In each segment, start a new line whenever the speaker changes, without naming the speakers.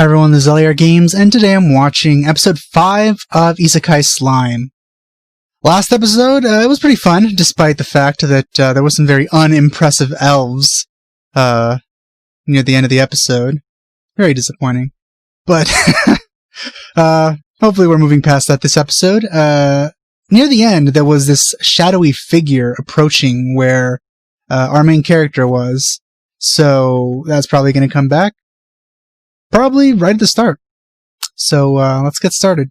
Hi everyone, this is LAR Games, and today I'm watching episode 5 of Isekai Slime. Last episode, it was pretty fun, despite the fact that there was some very unimpressive elves near the end of the episode. Very disappointing. But hopefully we're moving past that this episode. Near the end, there was this shadowy figure approaching where our main character was, so that's probably going to come back. Probably right at the start. So, let's get started.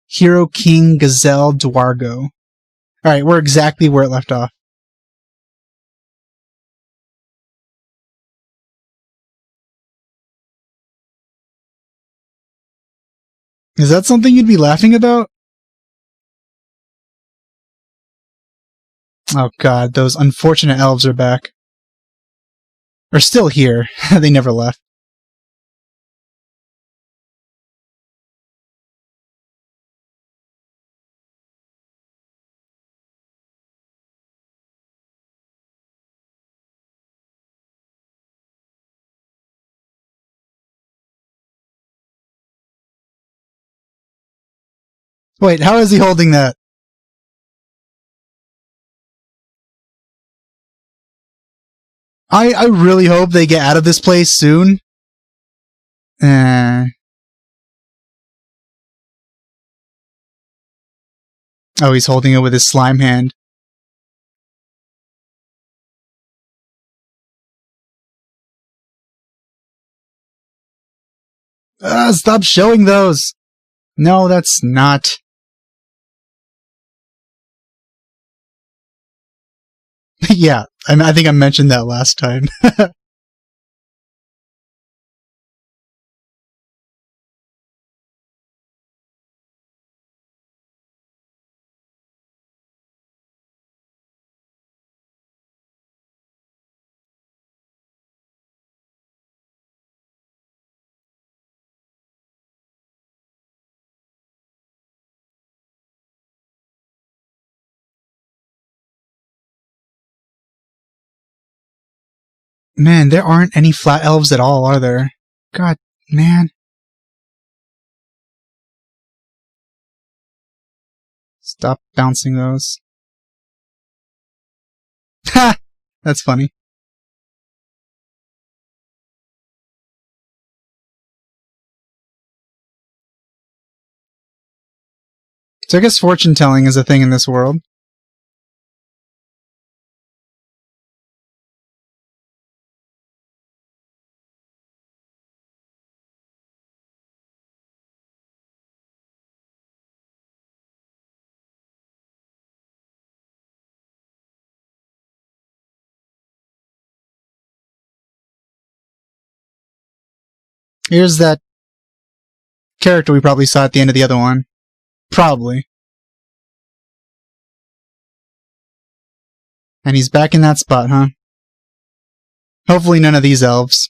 Hero King Gazelle Dwargo. Alright, we're exactly where it left off. Is that something you'd be laughing about? Oh god, those unfortunate elves are back. Are still here. They never left. Wait, how is he holding that? I really hope they get out of this place soon. Oh, he's holding it with his slime hand. Stop showing those! No, that's not. Yeah, I think I mentioned that last time. Man, there aren't any flat elves at all, are there? God, man. Stop bouncing those. Ha! That's funny. So I guess fortune telling is a thing in this world. Here's that character we probably saw at the end of the other one. Probably. And he's back in that spot, huh? Hopefully none of these elves.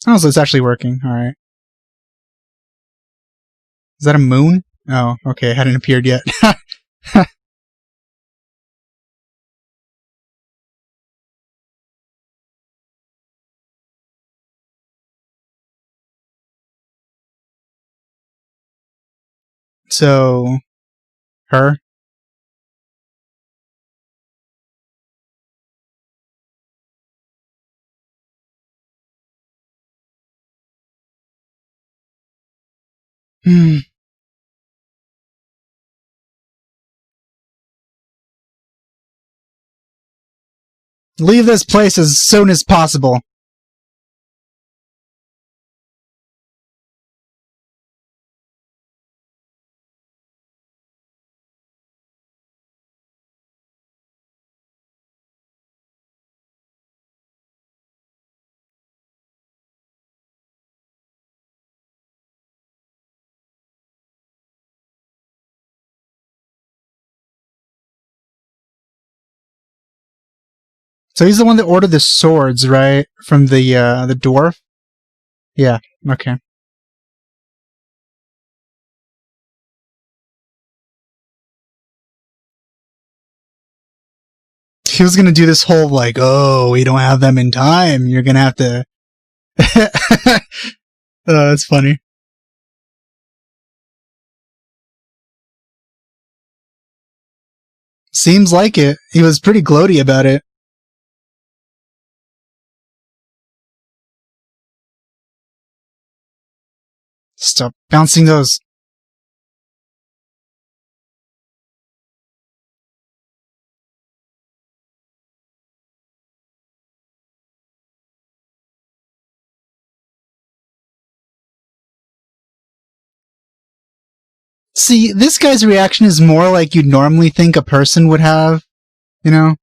Oh, so it's actually working. Alright. Is that a moon? Oh, okay. It hadn't appeared yet. So, her? Leave this place as soon as possible. So he's the one that ordered the swords, right? From the dwarf? Yeah, okay. He was gonna do this whole, like, oh, we don't have them in time. You're gonna have to... Oh, that's funny. Seems like it. He was pretty gloaty about it. Stop bouncing those. See, this guy's reaction is more like you'd normally think a person would have, you know?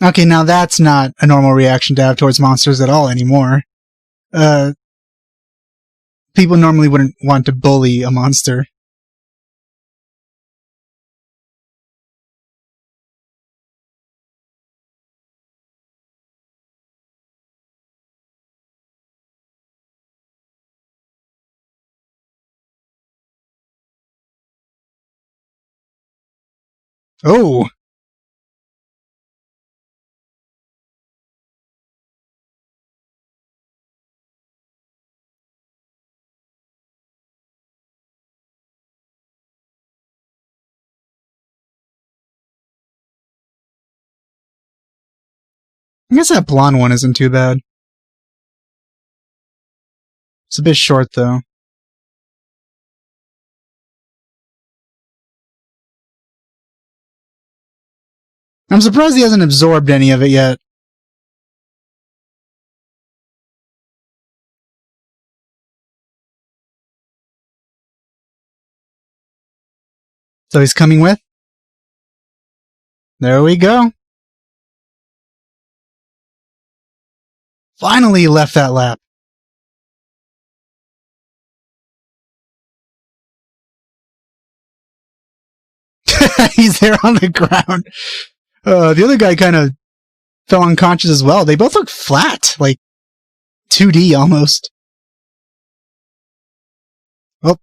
Okay, now that's not a normal reaction to have towards monsters at all anymore. People normally wouldn't want to bully a monster. Oh! I guess that blonde one isn't too bad. It's a bit short, though. I'm surprised he hasn't absorbed any of it yet. So he's coming with? There we go. Finally he left that lap. He's there on the ground. The other guy kind of fell unconscious as well. They both look flat, like 2D almost. Oh.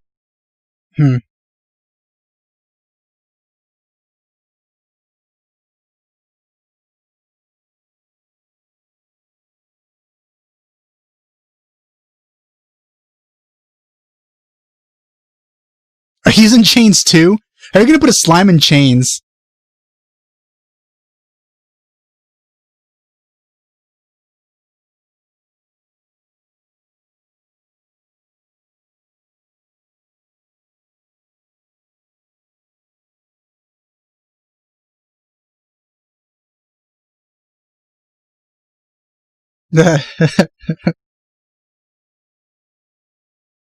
Are you in chains too? Are you gonna put a slime in chains?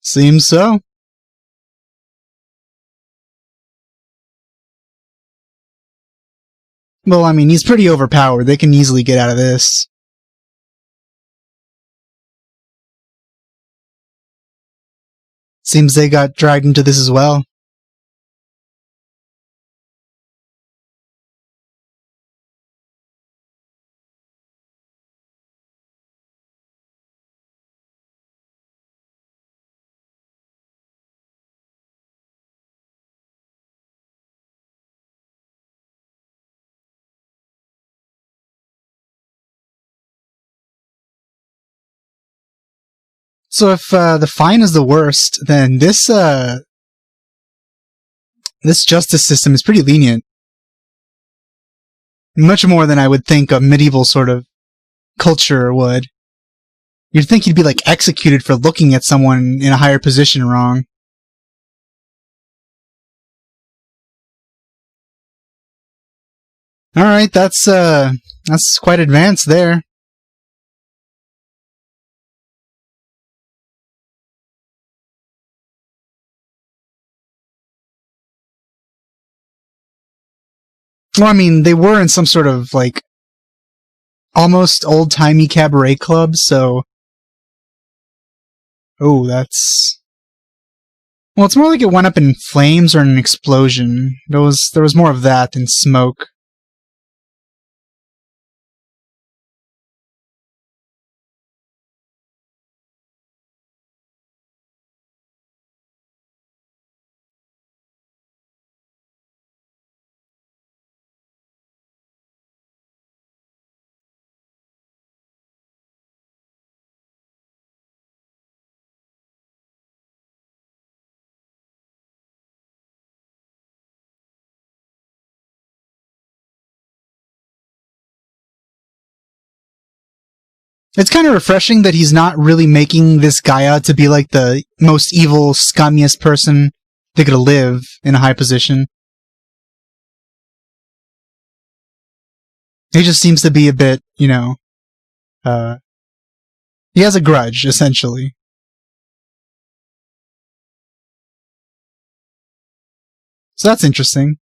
Seems so. Well, I mean, he's pretty overpowered. They can easily get out of this. Seems they got dragged into this as well. So if the fine is the worst, then this justice system is pretty lenient. Much more than I would think a medieval sort of culture would. You'd think he'd be like executed for looking at someone in a higher position wrong. Alright, that's quite advanced there. Well, I mean, they were in some sort of, like, almost old-timey cabaret club, so... Oh, that's... Well, it's more like it went up in flames or an explosion. There was more of that than smoke. It's kind of refreshing that he's not really making this guy out to be like the most evil, scummiest person that could live in a high position. He just seems to be a bit, he has a grudge, essentially. So that's interesting.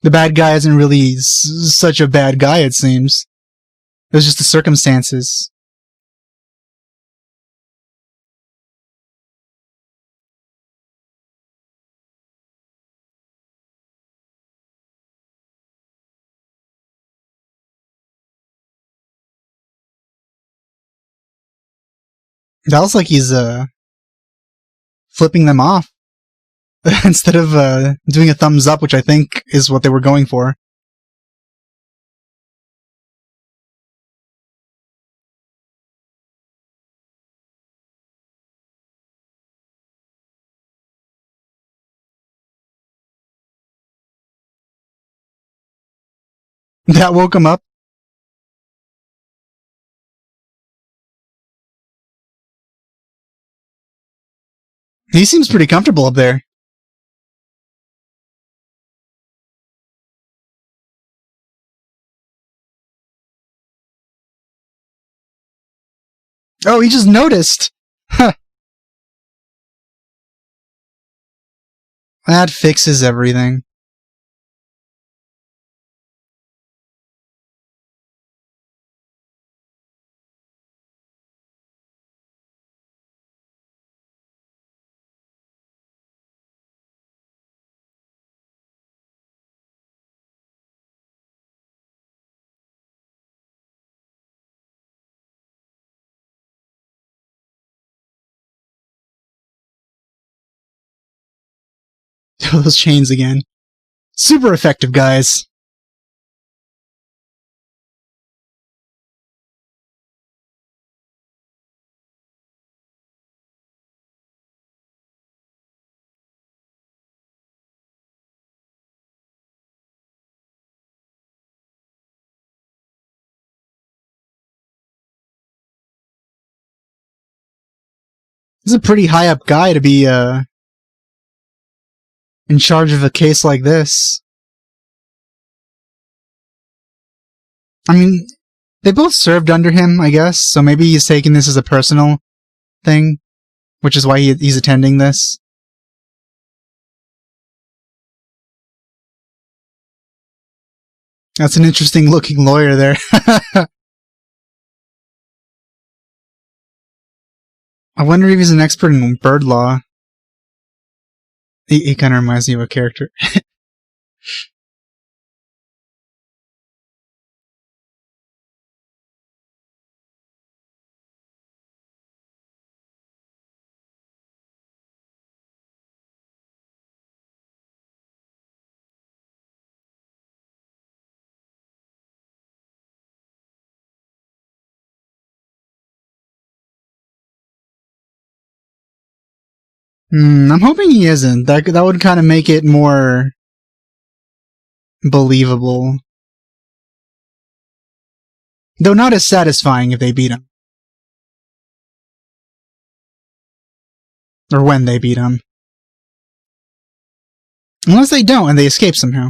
The bad guy isn't really such a bad guy, it seems. It was just the circumstances. That looks like he's, flipping them off. Instead of, doing a thumbs up, which I think is what they were going for. That woke him up. He seems pretty comfortable up there. Oh, he just noticed! Huh. That fixes everything. Those chains again. Super effective, guys. This is a pretty high up guy to be, in charge of a case like this. I mean, they both served under him, I guess, so maybe he's taking this as a personal thing, which is why he's attending this. That's an interesting looking lawyer there. I wonder if he's an expert in bird law. He kind of reminds me of a character. I'm hoping he isn't. That would kind of make it more believable. Though not as satisfying if they beat him. Or when they beat him. Unless they don't and they escape somehow.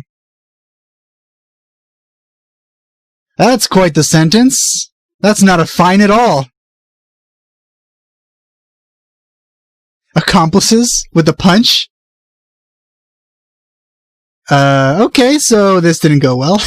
That's quite the sentence. That's not a fine at all. Accomplices with a punch? Okay, so this didn't go well.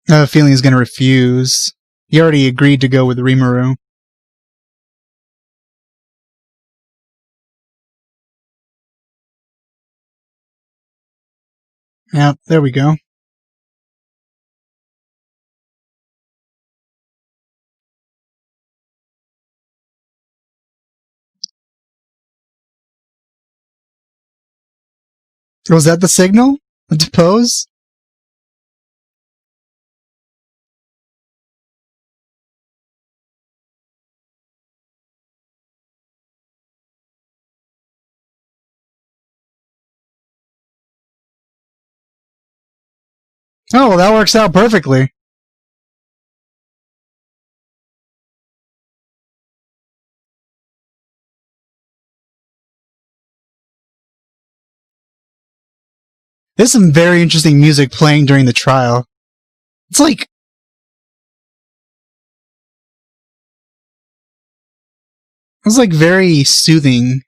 I have a feeling he's going to refuse. He already agreed to go with Rimuru. Yeah, there we go. Was that the signal? To pose? Oh, well, that works out perfectly. There's some very interesting music playing during the trial. It's like... It's like very soothing.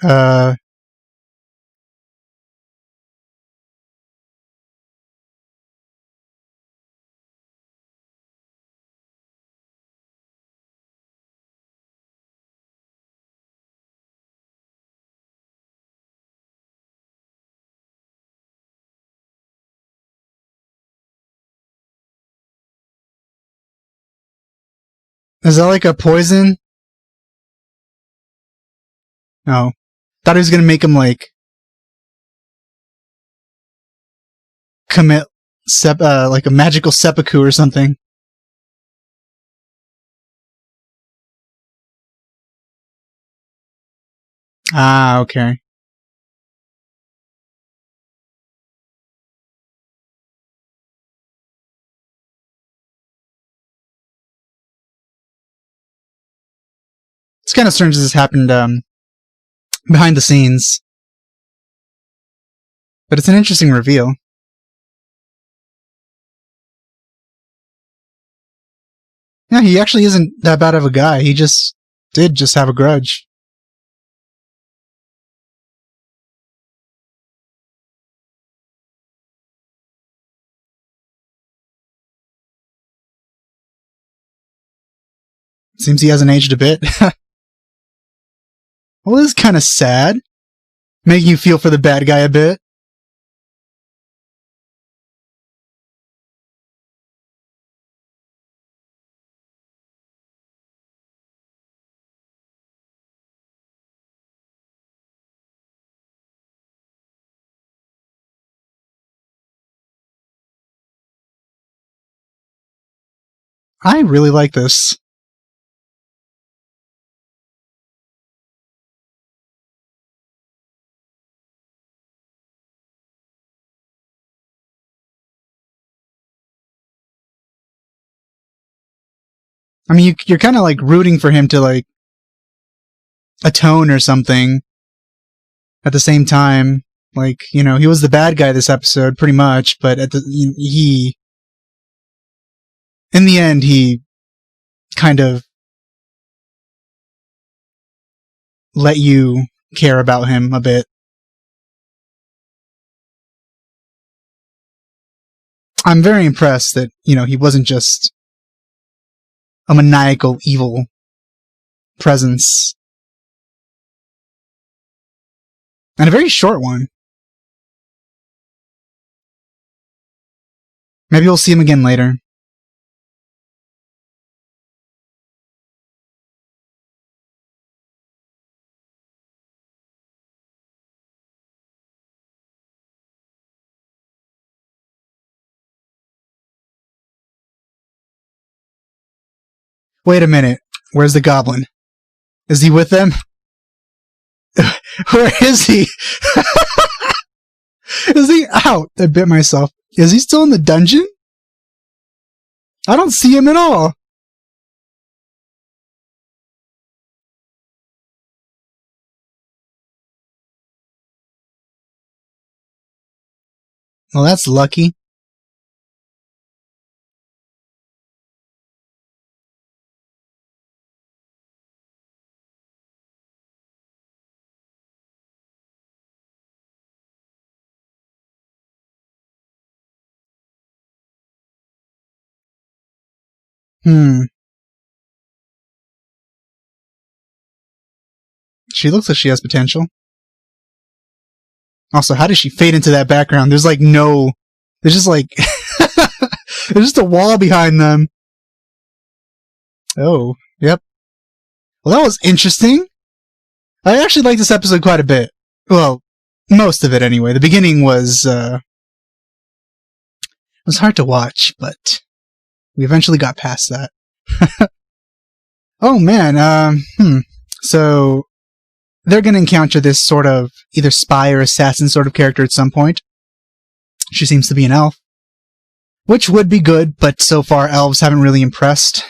Uh... Is that like a poison? No. Thought he was gonna make him, like... commit... like a magical seppuku or something. Ah, okay. It's kind of strange this happened, behind the scenes. But it's an interesting reveal. Yeah, he actually isn't that bad of a guy. He did just have a grudge. Seems he hasn't aged a bit. Well, this is kind of sad. Making you feel for the bad guy a bit. I really like this. I mean, you're kind of like rooting for him to like atone or something. At the same time, like, you know, he was the bad guy this episode, pretty much. But in the end, he kind of let you care about him a bit. I'm very impressed that, you know, he wasn't just a maniacal, evil presence. And a very short one. Maybe we'll see him again later. Wait a minute. Where's the goblin? Is he with them? Where is he? Is he out? I bit myself. Is he still in the dungeon? I don't see him at all. Well, that's lucky. She looks like she has potential. Also, how does she fade into that background? There's like no... There's just like... There's just a wall behind them. Oh, yep. Well, that was interesting. I actually like this episode quite a bit. Well, most of it anyway. The beginning was hard to watch, but we eventually got past that. Oh man, So they're going to encounter this sort of either spy or assassin sort of character at some point. She seems to be an elf, which would be good, but so far elves haven't really impressed.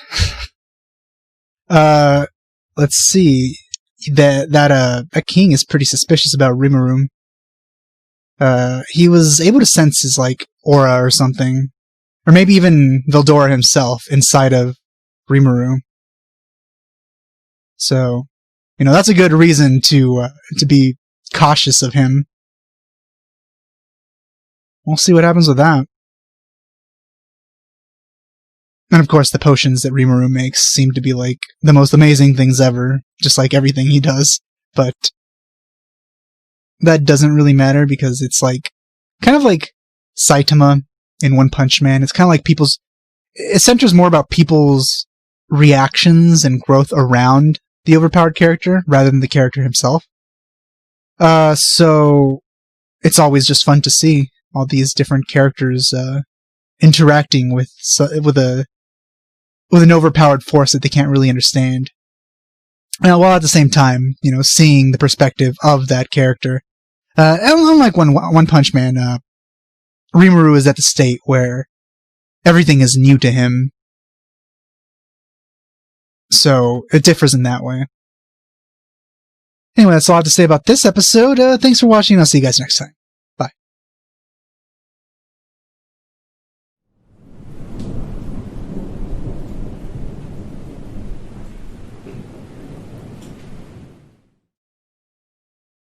Let's see. A king is pretty suspicious about Rimuru. He was able to sense his, like, aura or something. Or maybe even Veldora himself inside of Rimuru. So, that's a good reason to be cautious of him. We'll see what happens with that. And of course, the potions that Rimuru makes seem to be like the most amazing things ever, just like everything he does. But that doesn't really matter because it's like kind of like Saitama in One Punch Man. It's kind of like it centers more about people's reactions and growth around the overpowered character rather than the character himself. So it's always just fun to see all these different characters interacting with an overpowered force that they can't really understand. While at the same time, seeing the perspective of that character. Unlike One Punch Man, Rimuru is at the state where everything is new to him. So it differs in that way. Anyway, that's all I have to say about this episode. Thanks for watching. I'll see you guys next time.